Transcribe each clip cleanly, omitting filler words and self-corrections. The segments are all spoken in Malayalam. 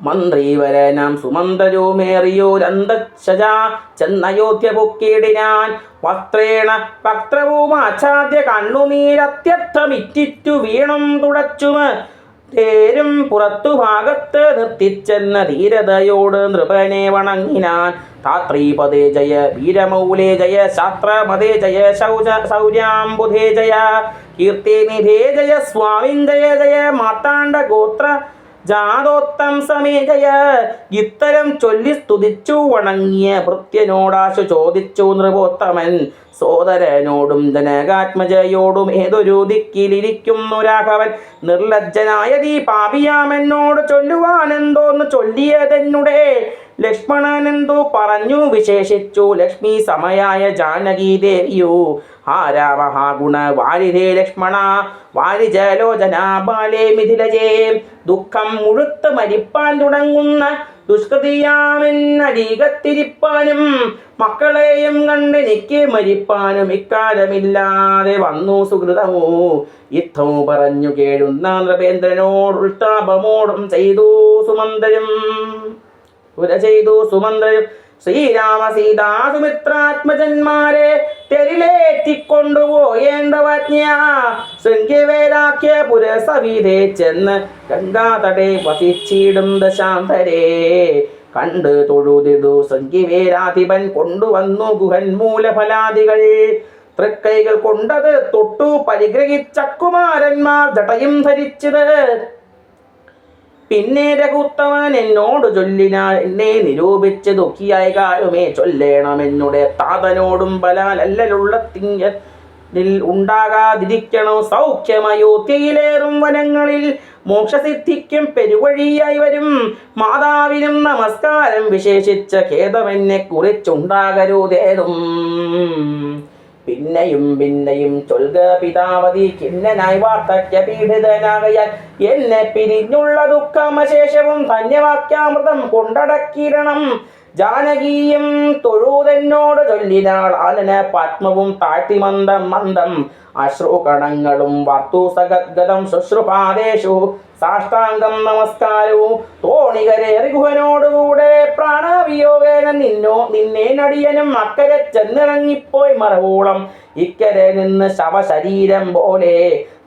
മന്ത്രീവരനാം സുമന്ത്രരുമേറിയോരന്തശജ ചെന്നയോധ്യ പൊക്കിയിടിനാൻ വസ്ത്രേണ വക്ത്രവുമാച്ഛാദ്യ കണ്ണുനീരത്യർത്ഥമിറ്റിറ്റു വീണും തുടച്ചുമ് തേരും പുറത്തു ഭാഗത്ത് നിർത്തിച്ചെന്ന ധീരതയോട് നൃപനെ വണങ്ങിനാൻ. ധാത്രീപദേ ജയ വീരമൗലേ ജയ ശാസ്ത്രമതേ ജയ ശൗര്യാംബുധേ ജയ കീർത്തിനിധേ ജയ സ്വാമിൻ ജയ ജയ മാർത്താണ്ഡ ഗോത്ര ജാതോത്തം സമേ ജയ. ഇത്തരം ചൊല്ലി സ്തുതിച്ചു വണങ്ങിയ ഭൃത്യനോടാശു ചോദിച്ചു നൃപോത്തമൻ. സോദരനോടും ജനകാത്മജയോടും ഏതൊരു ദിക്കിലിരിക്കുന്നു രാഘവൻ. നിർലജ്ജനായ നീ പാപിയാമെന്നോട് ചൊല്ലുവാനെന്തോന്ന് ചൊല്ലിയതെന്നുടെ. ലക്ഷ്മണനെന്തു പറഞ്ഞു വിശേഷിച്ചു ലക്ഷ്മി സമയായ ജാനകി ദേവിയോ. ഹാരാ മഹാഗുണ വാരിധേ ലക്ഷ്മണ വാരിജലോചന ബാലേ മിഥിലജേ. ദുഃഖം മുഴുത്ത് മരിപ്പാൻ തുടങ്ങുന്ന ദുഷ്കൃതിയാമെന്നരീകത്തിരിപ്പാനും മക്കളെയും കണ്ടെനിക്ക് മരിപ്പാനും ഇക്കാലമില്ലാതെ വന്നു സുഹൃതമോ. യുദ്ധമോ പറഞ്ഞു കേഴുന്ന നൃപേന്ദ്രനോടുൾത്താപമോടും ചെയ്തു സുമന്ത്രരും ശ്രീരാമ സീതാ സുമിത്രാത്മജന്മാരെ തെരിലേറ്റിക്കൊണ്ടുപോയേണ്ടവജ്ഞ. ശൃംഗിവേലാഖ്യ പുരസവിധേ ചെന്ന് ഗംഗാതടേ വസിച്ചിടും ദശാന്തരേ. കണ്ട് തൊഴുതിടു ശൃംഗിവേലാധിപൻ കൊണ്ടുവന്നു ഗുഹൻ മൂലഫലാദികൾ. തൃക്കൈകൾ കൊണ്ടത് തൊട്ടു പരിഗ്രഹിച്ചക്കുമാരന്മാർ ജടയും ധരിച്ചത്. പിന്നെ രഘുത്തമൻ എന്നോട് ചൊല്ലിനാൽ എന്നെ നിരൂപിച്ച് ദുഃഖിയായ കാലുമേ ചൊല്ലേണമെന്നുടെ താതനോടും ബലാലല്ലുള്ള തിങ്ങിൽ ഉണ്ടാകാതിരിക്കണോ. സൗഖ്യമയോധ്യയിലേറും വനങ്ങളിൽ മോക്ഷസിദ്ധിക്കും പെരുവഴിയായി വരും. മാതാവിനും നമസ്കാരം വിശേഷിച്ച ഖേദമെന്നെ കുറിച്ചുണ്ടാകരുതേതും. പിന്നെയും പിന്നെയും ചൊൽക പിതാവതി ഖിന്നനായി വാർദ്ധക്യപീഡിതനാകയാൽ എന്നെ പിരിഞ്ഞുള്ള ദുഃഖമശേഷവും ധന്യവാക്യാമൃതം കൊണ്ടടക്കിടണം. ജാനകീയും തൊഴുതെന്നോട് ചൊല്ലിനാൾ ആനന പത്മവും താഴ്ത്തി മന്ദം മന്ദം അശ്രുകണങ്ങളും വാർത്തു സഗദ്ഗതം ശുശ്രുപാദേശു സാഷ്ടാംഗം നമസ്കാരവും. തോണികരേറി ഗുഹനോടുകൂടെ പ്രാണവിയോഗേന നിന്നെ നടിയനും അക്കരെ ചെന്നിറങ്ങിപ്പോയി മറവോളം. ഇക്കരെ നിന്ന് ശവശരീരം പോലെ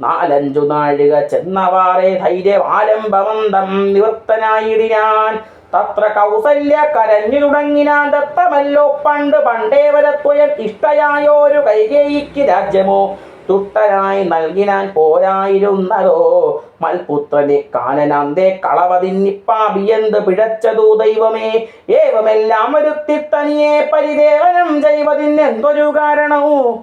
4-5 നാഴിക ചെന്നവാറെ ധൈര്യമാലംബമന്ദം നിവൃത്തനായിടിനാൻ. തത്ര കൗസല്യ കരഞ്ഞു തുടങ്ങിനാൻ. ദത്തമല്ലോ പണ്ട് പണ്ടേ വരത്വയൻ ഇഷ്ടയായോരു കൈകേയിക്ക് രാജ്യമോ തുഷ്ടനായി നൽകിനാൻ പോരായിരുന്നതോ. മൽപുത്രനെ കാനനാന്തേ കളവതിന്നിപ്പാപിയെന്ത് പിഴച്ചതു ദൈവമേ. ഏവമെല്ലാം വരുത്തി തനിയെ പരിദേവനം ചെയ്വതിനെന്തൊരു കാരണവും.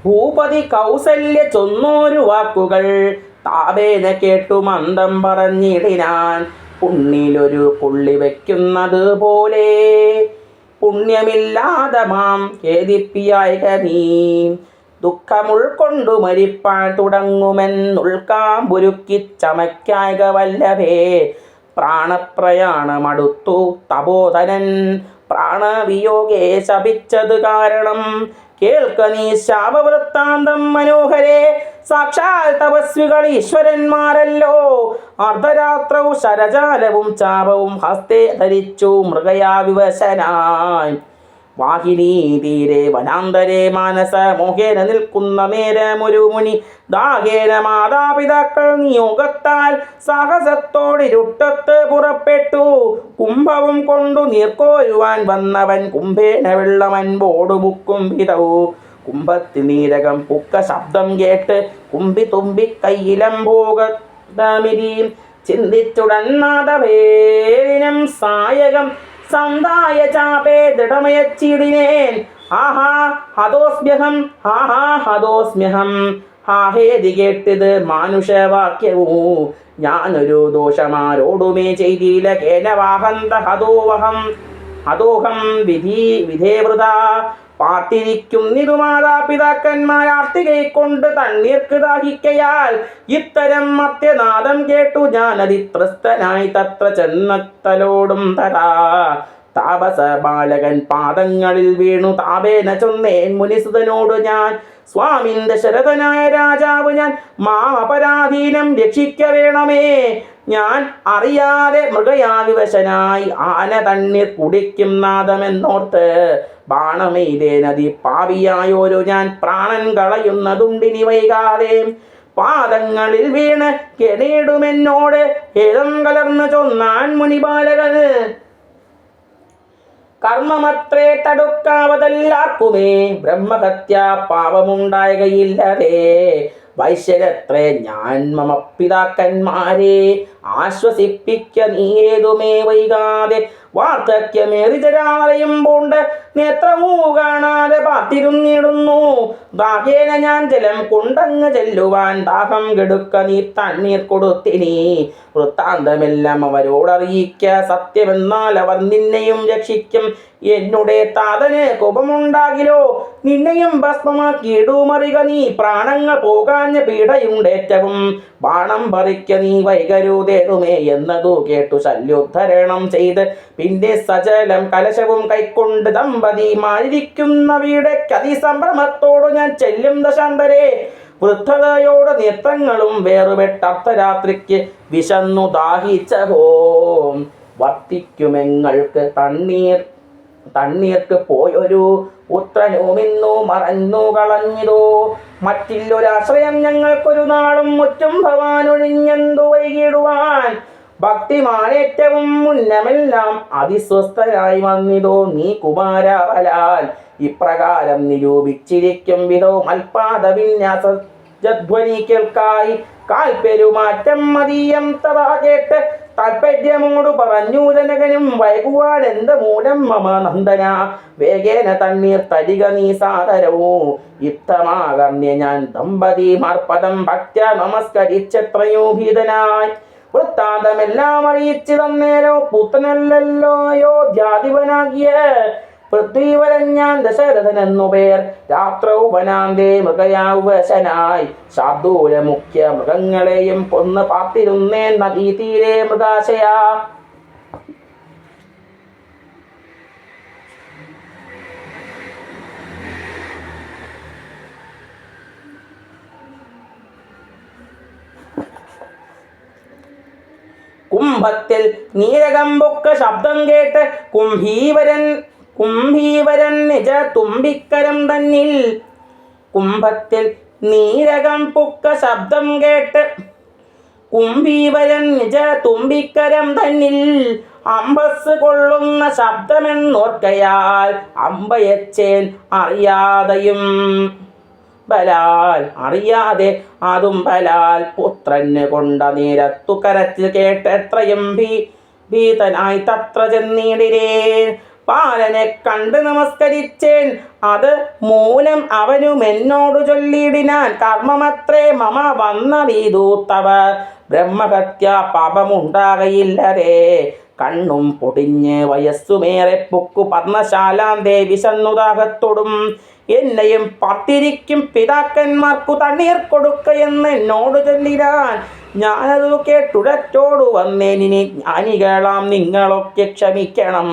ഭൂപതി കൗസല്യ ചൊന്നോരു വാക്കുകൾ താപേന കേട്ടു മന്ദം പറഞ്ഞിടിനാൻ. പുണ്ണിലൊരു പുള്ളി വയ്ക്കുന്നത് പോലെ പുണ്യമില്ലാതെ മാം ഖേദിപ്പിയായിക നീ. ദുഃഖമുൾക്കൊണ്ടു മരിപ്പാൻ തുടങ്ങുമെന്നുൾക്കാമ്പുരുക്കി ചമയ്ക്കായിക വല്ലഭേ. പ്രാണപ്രയാണമടുത്തു തപോധനൻ പ്രാണവിയോഗേ ശപിച്ചത് കാരണം. കേൾക്ക നീ ശാപവൃത്താന്തം മനോഹരേ. സാക്ഷാൽ തപസ്വികൾ ഈശ്വരന്മാരല്ലോ. അർദ്ധരാത്രവും ശരജാലവും ചാപവും ഹസ്തേ ധരിച്ചു മൃഗയാ വിവശനായി. വാഹിനീ തീരെ വനാന്തരേ മാനസ മോഹേന നിൽക്കുന്ന നേരമൊരു മുനി. ദാഹേന മാതാപിതാക്കൾ നിയോഗത്താൽ സാഹസത്തോടിരുട്ടത്ത് പുറപ്പെട്ടു. കുംഭവും കൊണ്ടു നീർക്കോരുവാൻ വന്നവൻ കുംഭേന വെള്ളമൻപോടു മുക്കും വിധവു. കുംഭത്തിൽ നീരകം പുക്ക ശബ്ദം കേട്ട് കുമ്പി തുമ്പി കയ്യിലംഭോഗമിരിയും ചിന്തിച്ചുടൻ നാദഭേദിനം സായകം സന്തായ ചാപേ ദൃഢമയച്ചിടിനേൻ. ആഹാ ഹതോസ്മ്യഹം ഹാഹാ ഹതോസ്മ്യഹം. ഹാഹേതി കേട്ടിത് മാനുഷവാക്യവും. ഞാനൊരു ദോഷമാരോടുമേ ചെയ്തില്ല കേനവാഹന്ത ഹതോഹം വിധേവൃത. പാർത്തിരിക്കുന്നിതു മാതാപിതാക്കന്മാരാർത്തി കൈക്കൊണ്ട് തണ്ണീർക്ക് ദാഹിക്കയാൽ ഇത്തരം മത്യനാദം കേട്ടു ഞാനതിത്രസ്തനായി തത്ര ചെന്നത്തലോടും തഥാ താപസ ബാലകൻ പാദങ്ങളിൽ വീണു താപേന ചൊന്നേൻ മുനിസുതനോട് ഞാൻ സ്വാമിൻ ദശരഥനായ രാജാവ് ഞാൻ മാമപരാധീനം രക്ഷിക്ക വേണമേ. ഞാൻ അറിയാതെ മൃഗയാവിവശനായി ആന തണ്ണീർ കുടിക്കും നാദമെന്നോർത്ത് ബാണമെയ്തേ നദി പാപിയായോരു ഞാൻ പ്രാണൻ കളയുന്നതുണ്ടിനി വൈകാതെ. പാദങ്ങളിൽ വീണ് കെണിയിടുമെന്നോട് ഏതം കലർന്നു ചൊന്നാൻ മുനിബാലകൻ. കർമ്മമത്രേ തടുക്കാവതല്ലാർക്കുമേ ബ്രഹ്മഹത്യാ പാപമുണ്ടായകയില്ലതേ. വൈശ്യരത്രേ ഞാൻ മമ പിതാക്കന്മാരെ ആശ്വസിപ്പിക്ക നീ ഏതുമേ വൈകാതെ. വാർദ്ധക്യമേറി ജരാലയും പൂണ്ട് നേത്രമൂ കാണാതെ പാത്തിരുന്നിടുന്നു. ദാഹേന ഞാൻ ജലം കൊണ്ടങ്ങ് ചെല്ലുവാൻ ദാഹം കെടുക്ക നീ തണ്ണീർ കൊടുത്തിനി. വൃത്താന്തമെല്ലാം അവരോടറിയിക്ക സത്യമെന്നാൽ അവർ നിന്നെയും രക്ഷിക്കും. എന്നുടെ താതന് കോപമുണ്ടാകിലോ നിന്നെയും ഭസ്മമാക്കിയിടുമറിക നീ. പ്രാണങ്ങൾ പോകാഞ്ഞ പീഡയുണ്ടേറ്റവും ബാണം പറിക്ക നീ വൈകരുതേതുമേ എന്നതു കേട്ടു ശല്യോദ്ധരണം ചെയ്ത് പിന്നെ സജലം കലശവും കൈക്കൊണ്ട് ദമ്പതിമാരിയ്ക്കുന്ന വീടേക്കതിസംഭ്രമത്തോടു ഞാൻ ചെല്ലും ദശാന്തരെ. വൃദ്ധതയോട് നേത്രങ്ങളും വേറുപെട്ടർദ്ധരാത്രിക്ക് വിശന്നു ദാഹിച്ചഹോ. വർത്തിക്കുമെങ്ങൾക്ക് തണ്ണീർക്ക് പോയൊരു പുത്രനുമിന്നു മറന്നു കളഞ്ഞിതോ. മറ്റില്ലൊരാശ്രയം ഞങ്ങൾക്കൊരു നാളും മുറ്റും ഭവാനൊഴിഞ്ഞെന്തു വൈകിടുവാൻ. ഭക്തിമാനേറ്റവും മുന്നമെല്ലാം അതിസ്വസ്ഥരായി വന്നിതോ നീ കുമാരവലാൽ. ഇപ്രകാരം നിരൂപിച്ചിരിക്കും വിധോ മൽപാദ വിന്യാസ ജധ്വനി കേൾക്കായി. കാൽപ്പെരുമാറ്റം മതീയം തഥാ കേട്ട് താൽപര്യമോടു പറഞ്ഞു ജനകനും വൈകുവാൻ എന്ത് മൂലം മമ നന്ദന. വേഗേന തണ്ണീർ തരിക നീ സാദരവും. യുക്തമാകർണ്യ ഞാൻ ദമ്പതിമാർപ്പദം ഭക്ത്യ നമസ്കരിച്ചെത്രയോ ഭീതനായി. വൃത്താന്തമെല്ലാം അറിയിച്ചു തന്നേരോ പുത്രനല്ലല്ലോ അയോധ്യാധിപനാകിയ പൃഥ്വീവരൻ ഞാൻ ദശരഥനെന്നു പേർ. രാത്രൗവനാന്തേ മൃഗയാവശനായി ശാർദൂല മുഖ്യ മൃഗങ്ങളെയും കൊന്ന് പാർത്തിരുന്നേ നദീതീരെ മൃഗാശയാ. കുംഭത്തിൽ നീരകമ്പൊക്ക ശബ്ദം കേട്ട് കുംഭീവരൻ നിജ തുമ്പിക്കരം തന്നിൽ. കുംഭത്തിൽ നീരകം പുക്ക ശബ്ദം കേട്ട് കുംഭീവരൻ നിജ തുമ്പിക്കരം തന്നിൽ. അമ്പസ് കൊള്ളുന്ന ശബ്ദമെന്നോർക്കയാൽ അമ്പയച്ചേൻ അറിയാതെ അതും ബലാൽ. പുത്രന് കൊണ്ട നേരത്തു കരച്ച് കേട്ടെത്രയും ഭീതനായി തത്ര ചെന്നിടിരേൻ. പാലനെ കണ്ട് നമസ്കരിച്ചേൻ അത് മൂലം അവനും എന്നോടു ചൊല്ലിടിനാൻ. കർമ്മമത്രേ മമ വന്നതീതു തവ ബ്രഹ്മഹത്യാ പാപമുണ്ടാകയില്ലതേ. കണ്ണും പൊടിഞ്ഞ് വയസ്സുമേറെ പൊക്കു പർണശാലാന്തേ വിശന്നുദാഹത്തോടും എന്നെയും പാർത്തിരിക്കും പിതാക്കന്മാർക്കു തണ്ണീർ കൊടുക്കയെന്ന് എന്നോട് ചൊല്ലിരാൻ. ഞാനതു കേട്ടുടറ്റോടു വന്നേനിനി ജ്ഞാനികളാം നിങ്ങളൊക്കെ ക്ഷമിക്കണം.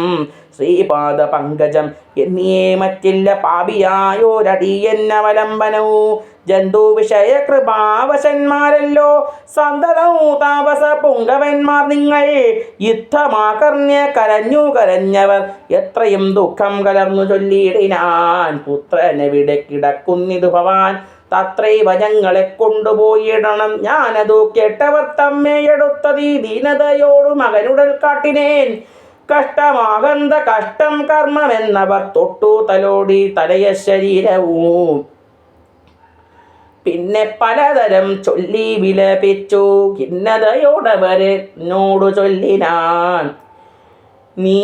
ശ്രീപാദ പങ്കജം എന്നിയേ മറ്റില്ല പാപിയായോരടിയെന്നവലംബനവും. ജന്തു വിഷയ കൃപാവശന്മാരല്ലോ സന്തതവും താപസ പുങ്കവന്മാർ നിങ്ങൾ. യുദ്ധമാകർണ്യ കരഞ്ഞവർ എത്രയും ദുഃഖം കലർന്നു ചൊല്ലിയിടിനാൻ. പുത്രനെവിടെ കിടക്കുന്നിതു ഭവാൻ തത്രൈവ ഞങ്ങളെ കൊണ്ടുപോയിടണം. ഞാനതു കേട്ടവർ തമ്മയെടുത്തതീ ദീനതയോടു മകനുടൽ കാട്ടിനേൻ. കഷ്ടമാകന്ത കഷ്ടം കർമ്മമെന്നവർ തൊട്ടു തലോടി തലയ ശരീരവും. പിന്നെ പലതരം ചൊല്ലി വിലപിച്ചു ഖിന്നതയോടവരെന്നോടു ചൊല്ലിനാൻ. നീ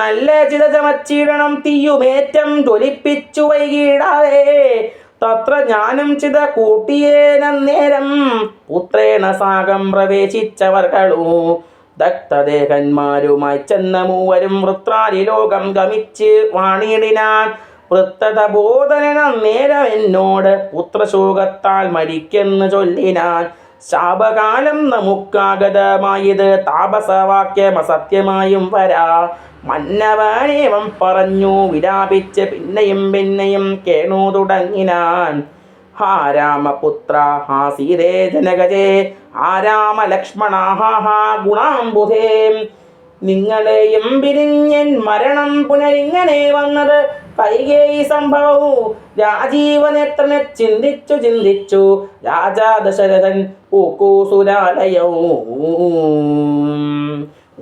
നല്ല ചിത ചമച്ചിടണം തീയുമേറ്റം ജ്വലിപ്പിച്ചു വൈകിടാതെ. തത്ര ഞാനും ചിത കൂട്ടിയേനന്നേരം പുത്രേണ സാഗം പ്രവേശിച്ചവർകളൂ. ദഗ്ധദേഹന്മാരുമായി ചെന്ന മൂവരും വൃത്രാരി ലോകം ഗമിച്ച് വാണിടിനാൻ. വൃത്തതബോധനം നേരം എന്നോട് പുത്രശോകത്താൽ മരിക്കെന്ന് ചൊല്ലിനാൻ. ശാപകാലം നമുക്കാഗതമായത് താപസവാക്യം അസത്യമായും വരാ. മന്നവനേവം പറഞ്ഞു വിലാപിച്ച് പിന്നെയും കേണു തുടങ്ങിനാൻ. ഹാ രാമപുത്ര ഹാ സീതേ ജനകജേ ഹാ രാമലക്ഷ്മണ ഹാ ഗുണാംബുധേ. നിങ്ങളെയും പിരിഞ്ഞൻ മരണം പുനരിങ്ങനെ വന്നത് കൈകേയി സംഭവവും. രാജീവനേത്രനെ ചിന്തിച്ചു രാജാ ദശരഥൻ പൂക്കൂസുരാലയവും.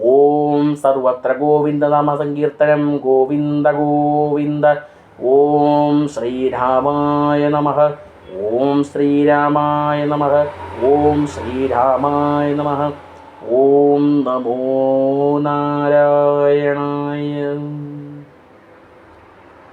ഓം സർവത്ര ഗോവിന്ദനാമ സങ്കീർത്തനം. ഗോവിന്ദ ഗോവിന്ദ. ഓം ശ്രീരാമായ നമഃ. ഓം ശ്രീരാമായ നമഃ. ഓം ശ്രീരാമായ നമഃ. ഓം നമോ നാരായണായ.